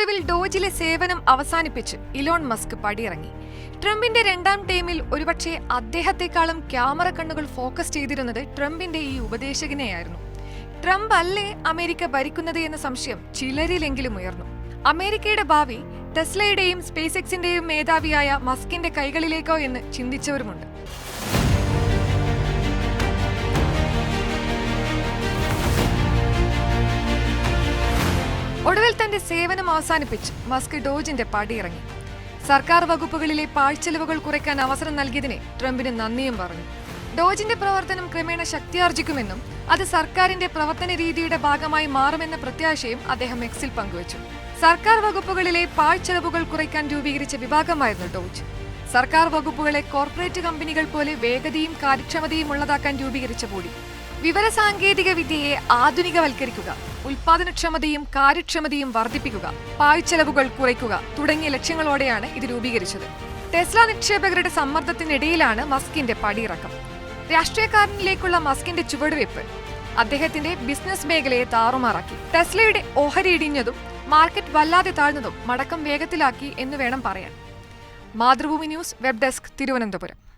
ഒടുവിൽ ഡോജിലെ സേവനം അവസാനിപ്പിച്ച് ഇലോൺ മസ്ക് പടിയിറങ്ങി. ട്രംപിന്റെ രണ്ടാം ടേമിൽ ഒരുപക്ഷെ അദ്ദേഹത്തെക്കാളും ക്യാമറ കണ്ണുകൾ ഫോക്കസ് ചെയ്തിരുന്നത് ട്രംപിന്റെ ഈ ഉപദേശകനെയായിരുന്നു. ട്രംപ് അല്ലേ അമേരിക്ക ഭരിക്കുന്നത് എന്ന സംശയം ചിലരിലെങ്കിലും ഉയർന്നു. അമേരിക്കയുടെ ഭാവി ടെസ്ലയുടെയും സ്പേസ് എക്സിന്റെയും മേധാവിയായ മസ്കിന്റെ കൈകളിലേക്കോ എന്ന് ചിന്തിച്ചവരുമുണ്ട്. ഒടുവിൽ തന്റെ സേവനം അവസാനിപ്പിച്ച് മസ്ക് ഡോജിന്റെ പടിയിറങ്ങി. സർക്കാർ വകുപ്പുകളിലെ പാഴ്ചെലവുകൾ കുറയ്ക്കാൻ അവസരം നൽകിയതിനെ ട്രംപിന് നന്ദിയും പറഞ്ഞു. ഡോജിന്റെ പ്രവർത്തനം ക്രമേണ ശക്തിയാർജിക്കുമെന്നും അത് സർക്കാരിന്റെ പ്രവർത്തന രീതിയുടെ ഭാഗമായി മാറുമെന്ന പ്രത്യാശയും അദ്ദേഹം എക്സിൽ പങ്കുവച്ചു. സർക്കാർ വകുപ്പുകളിലെ പാഴ്ചെലവുകൾ കുറയ്ക്കാൻ രൂപീകരിച്ച വിഭാഗമായിരുന്നു ഡോജ്. സർക്കാർ വകുപ്പുകളെ കോർപ്പറേറ്റ് കമ്പനികൾ പോലെ വേഗതയും കാര്യക്ഷമതയും ഉള്ളതാക്കാൻ രൂപീകരിച്ച ബോഡി. വിവരസാങ്കേതിക വിദ്യയെ ആധുനികവൽക്കരിക്കുക, ഉൽപാദനക്ഷമതയും കാര്യക്ഷമതയും വർദ്ധിപ്പിക്കുക, പാഴ്ചെലവുകൾ കുറയ്ക്കുക തുടങ്ങിയ ലക്ഷ്യങ്ങളോടെയാണ് ഇത് രൂപീകരിച്ചത്. ടെസ്ല നിക്ഷേപകരുടെ സമ്മർദ്ദത്തിനിടയിലാണ് മസ്കിന്റെ പടിയിറക്കം. രാഷ്ട്രീയക്കാരനിലേക്കുള്ള മസ്കിന്റെ ചുവടുവയ്പ് അദ്ദേഹത്തിന്റെ ബിസിനസ് മേഖലയെ താറുമാറാക്കി. ടെസ്ലയുടെ ഓഹരി ഇടിഞ്ഞതും മാർക്കറ്റ് വല്ലാതെ താഴ്ന്നതും മടക്കം വേഗത്തിലാക്കി എന്ന് വേണം പറയാൻ. Mathrubhumi news, web desk, Thiruvananthapuram.